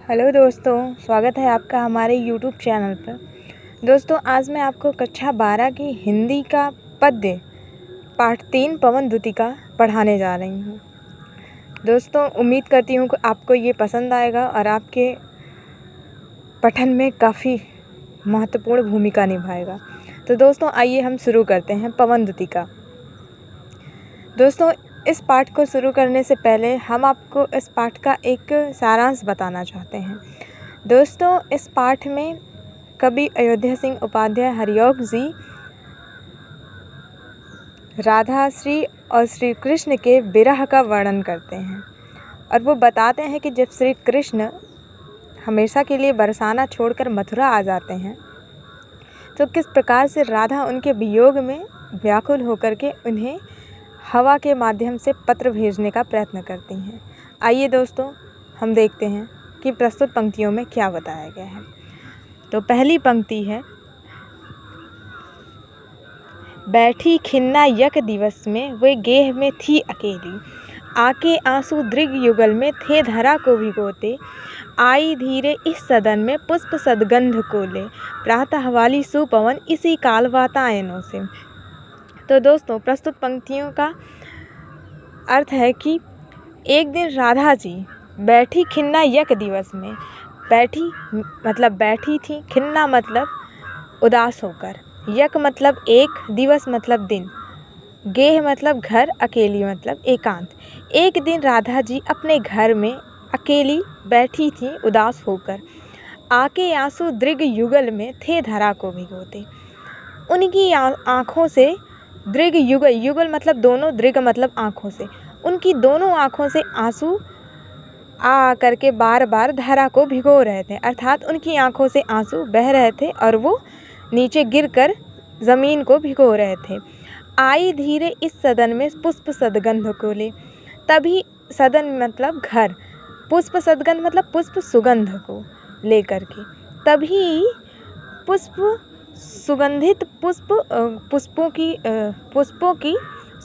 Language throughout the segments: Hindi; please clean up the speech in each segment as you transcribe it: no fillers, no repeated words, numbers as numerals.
हेलो दोस्तों, स्वागत है आपका हमारे यूट्यूब चैनल पर। दोस्तों, आज मैं आपको कक्षा 12 की हिंदी का पद्य पाठ 3 पवन द्वितिका पढ़ाने जा रही हूँ। दोस्तों, उम्मीद करती हूँ कि आपको ये पसंद आएगा और आपके पठन में काफ़ी महत्वपूर्ण भूमिका निभाएगा। तो दोस्तों, आइए हम शुरू करते हैं पवन द्वितिका। दोस्तों, इस पाठ को शुरू करने से पहले हम आपको इस पाठ का एक सारांश बताना चाहते हैं। दोस्तों, इस पाठ में कवि अयोध्या सिंह उपाध्याय हरियोग जी राधा श्री और श्री कृष्ण के विरह का वर्णन करते हैं और वो बताते हैं कि जब श्री कृष्ण हमेशा के लिए बरसाना छोड़कर मथुरा आ जाते हैं तो किस प्रकार से राधा उनके वियोग में व्याकुल होकर के उन्हें हवा के माध्यम से पत्र भेजने का प्रयत्न करती हैं। आइए दोस्तों, हम देखते हैं कि प्रस्तुत पंक्तियों में क्या बताया गया है। तो पहली पंक्ति है, बैठी खिन्ना यक दिवस में वे गेह में थी अकेली, आके आंसू दृग युगल में थे धरा को भिगोते, आई धीरे इस सदन में पुष्प सदगंध को ले, प्रातः वाली सुपवन इसी काल वातायनों से। तो दोस्तों, प्रस्तुत पंक्तियों का अर्थ है कि एक दिन राधा जी बैठी खिन्ना यक दिवस में, बैठी मतलब बैठी थी, खिन्ना मतलब उदास होकर, यक मतलब एक, दिवस मतलब दिन, गेह मतलब घर, अकेली मतलब एकांत। एक दिन राधा जी अपने घर में अकेली बैठी थी उदास होकर, आके आंसू दृग युगल में थे धरा को भिगोते। उनकी आँखों से दृग युगल, युगल मतलब दोनों, दृग मतलब आँखों से, उनकी दोनों आँखों से आंसू आ करके बार बार धरा को भिगो रहे थे, अर्थात उनकी आँखों से आंसू बह रहे थे और वो नीचे गिरकर ज़मीन को भिगो रहे थे। आई धीरे इस सदन में पुष्प सदगंध को ले, तभी सदन मतलब घर, पुष्प सदगंध मतलब पुष्प सुगंध को ले करके, तभी पुष्प सुगंधित पुष्पों की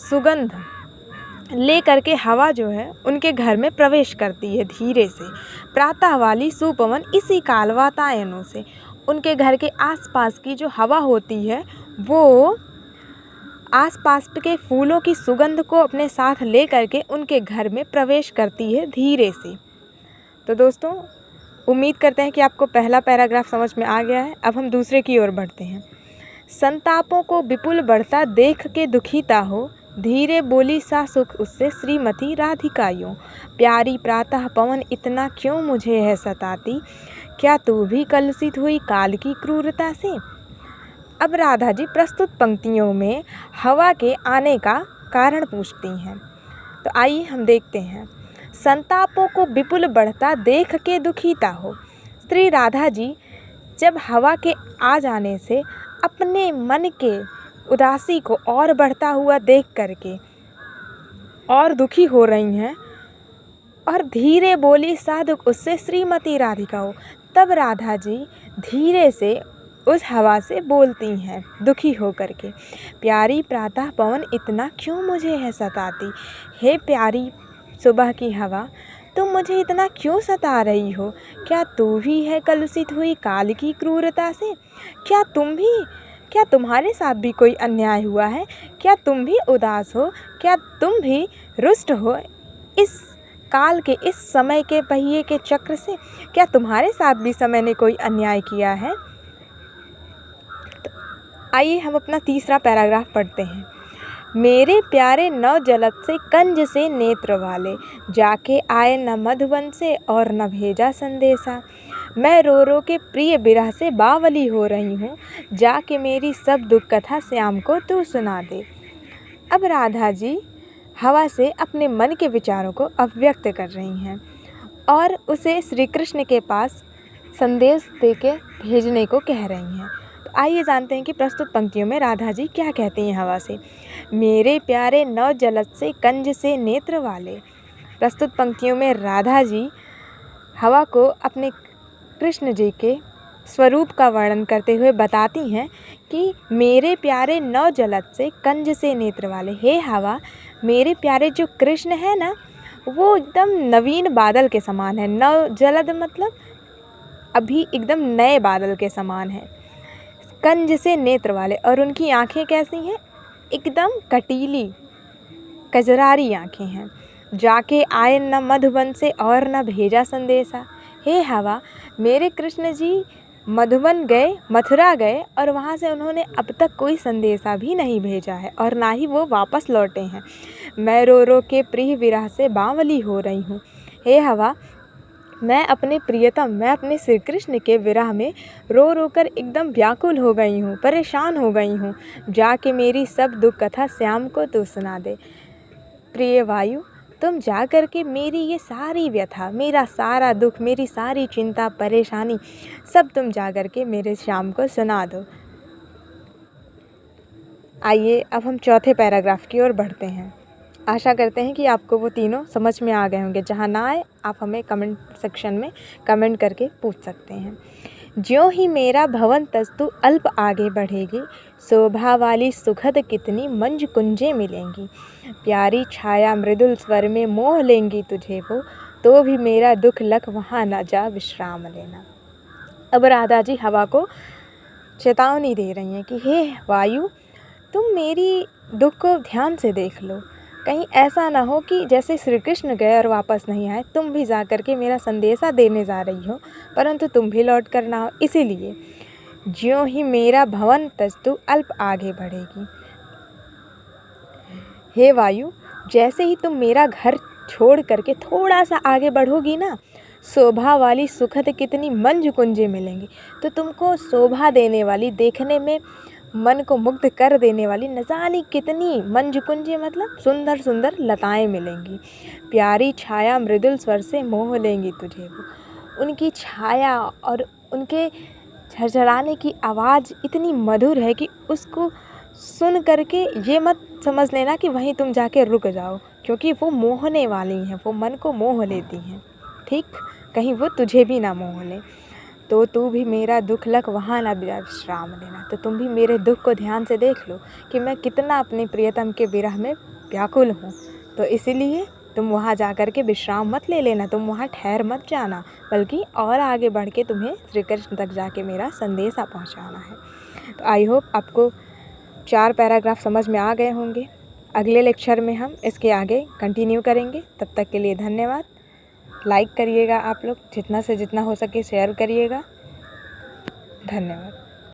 सुगंध ले करके हवा जो है उनके घर में प्रवेश करती है धीरे से, प्रातः वाली सुपवन इसी काल वातायनों से। उनके घर के आसपास की जो हवा होती है वो आसपास के फूलों की सुगंध को अपने साथ ले करके उनके घर में प्रवेश करती है धीरे से। तो दोस्तों, उम्मीद करते हैं कि आपको पहला पैराग्राफ समझ में आ गया है। अब हम दूसरे की ओर बढ़ते हैं। संतापों को विपुल बढ़ता देख के दुखीता हो, धीरे बोली सा सुख उससे श्रीमती राधिकायों, प्यारी प्रातः पवन इतना क्यों मुझे है सताती, क्या तू भी कलुषित हुई काल की क्रूरता से। अब राधा जी प्रस्तुत पंक्तियों में हवा के आने का कारण पूछती हैं। तो आइए हम देखते हैं। संतापों को विपुल बढ़ता देख के दुखीता हो। श्री राधा जी जब हवा के आ जाने से अपने मन के उदासी को और बढ़ता हुआ देख करके और दुखी हो रही हैं और धीरे बोली साधुक उससे श्रीमती राधिका हो, तब राधा जी धीरे से उस हवा से बोलती हैं दुखी हो करके, प्यारी प्रातः पवन इतना क्यों मुझे है सताती, हे प्यारी सुबह की हवा तुम मुझे इतना क्यों सता रही हो, क्या तू भी है कलुषित हुई काल की क्रूरता से, क्या तुम्हारे साथ भी कोई अन्याय हुआ है, क्या तुम भी उदास हो, क्या तुम भी रुष्ट हो इस काल के, इस समय के पहिए के चक्र से, क्या तुम्हारे साथ भी समय ने कोई अन्याय किया है। तो आइए हम अपना तीसरा पैराग्राफ पढ़ते हैं। मेरे प्यारे नौ जलद से कंज से नेत्र वाले, जाके आए न मधुवन से और न भेजा संदेशा, मैं रो रो के प्रिय बिरह से बावली हो रही हूँ, जाके मेरी सब दुख कथा श्याम को तू सुना दे। अब राधा जी हवा से अपने मन के विचारों को अभिव्यक्त कर रही हैं और उसे श्री कृष्ण के पास संदेश देके भेजने को कह रही हैं। तो आइए जानते हैं कि प्रस्तुत पंक्तियों में राधा जी क्या कहती हैं हवा से। मेरे प्यारे नौ जलद से कंज से नेत्र वाले। प्रस्तुत पंक्तियों में राधा जी हवा को अपने कृष्ण जी के स्वरूप का वर्णन करते हुए बताती हैं कि मेरे प्यारे नौ जलद से कंज से नेत्र वाले, हे हवा मेरे प्यारे जो कृष्ण है ना वो एकदम नवीन बादल के समान है। नव जलद मतलब अभी एकदम नए बादल के समान हैं, कंज से नेत्र वाले, और उनकी आँखें कैसी हैं, एकदम कटीली कजरारी आँखें हैं। जाके आए न मधुबन से और न भेजा संदेशा। हे हवा, मेरे कृष्ण जी मधुबन गए, मथुरा गए, और वहाँ से उन्होंने अब तक कोई संदेशा भी नहीं भेजा है और ना ही वो वापस लौटे हैं। मैं रो रो के प्रिय विरह से बावली हो रही हूँ। हे हवा, मैं अपने प्रियतम, मैं अपने श्री कृष्ण के विरह में रो रो कर एकदम व्याकुल हो गई हूँ, परेशान हो गई हूँ। जाके मेरी सब दुख कथा श्याम को तू सुना दे। प्रिय वायु, तुम जा कर के मेरी ये सारी व्यथा, मेरा सारा दुख, मेरी सारी चिंता परेशानी सब तुम जा कर के मेरे श्याम को सुना दो। आइए अब हम चौथे पैराग्राफ की ओर बढ़ते हैं। आशा करते हैं कि आपको वो तीनों समझ में आ गए होंगे। जहाँ ना आए आप हमें कमेंट सेक्शन में कमेंट करके पूछ सकते हैं। ज्यों ही मेरा भवन तस्तु अल्प आगे बढ़ेगी, शोभा वाली सुखद कितनी मंज कुंजें मिलेंगी। प्यारी छाया मृदुल स्वर में मोह लेंगी तुझे वो, तो भी मेरा दुख लख वहाँ न जा विश्राम लेना। अब राधा जी हवा को चेतावनी दे रही हैं कि हे वायु, तुम मेरी दुख को ध्यान से देख लो। कहीं ऐसा ना हो कि जैसे श्री कृष्ण गए और वापस नहीं आए, तुम भी जा कर के मेरा संदेशा देने जा रही हो, परंतु तुम भी लौट कर ना हो। इसीलिए ज्यों ही मेरा भवन तस्तु अल्प आगे बढ़ेगी। हे वायु, जैसे ही तुम मेरा घर छोड़ करके थोड़ा सा आगे बढ़ोगी ना, शोभा वाली सुखद कितनी मंज कुंजें मिलेंगी। तो तुमको शोभा देने वाली, देखने में मन को मुग्ध कर देने वाली न जाने कितनी मंज कुंजें, मतलब सुंदर सुंदर लताएं मिलेंगी। प्यारी छाया मृदुल स्वर से मोह लेंगी तुझे वो। उनकी छाया और उनके झरझराने की आवाज़ इतनी मधुर है कि उसको सुन करके ये मत समझ लेना कि वहीं तुम जाके रुक जाओ, क्योंकि वो मोहने वाली हैं, वो मन को मोह लेती हैं। ठीक, कहीं वो तुझे भी ना मोह ले। तो तू भी मेरा दुख लख वहाँ ना विश्राम लेना। तो तुम भी मेरे दुख को ध्यान से देख लो कि मैं कितना अपने प्रियतम के विरह में व्याकुल हूँ। तो इसीलिए तुम वहाँ जा कर के विश्राम मत ले लेना, तुम वहाँ ठहर मत जाना, बल्कि और आगे बढ़ के तुम्हें श्री कृष्ण तक जाके मेरा संदेशा पहुँचाना है। तो आई होप आपको 4 पैराग्राफ समझ में आ गए होंगे। अगले लेक्चर में हम इसके आगे कंटिन्यू करेंगे। तब तक के लिए धन्यवाद। लाइक करिएगा, आप लोग जितना से जितना हो सके शेयर करिएगा। धन्यवाद।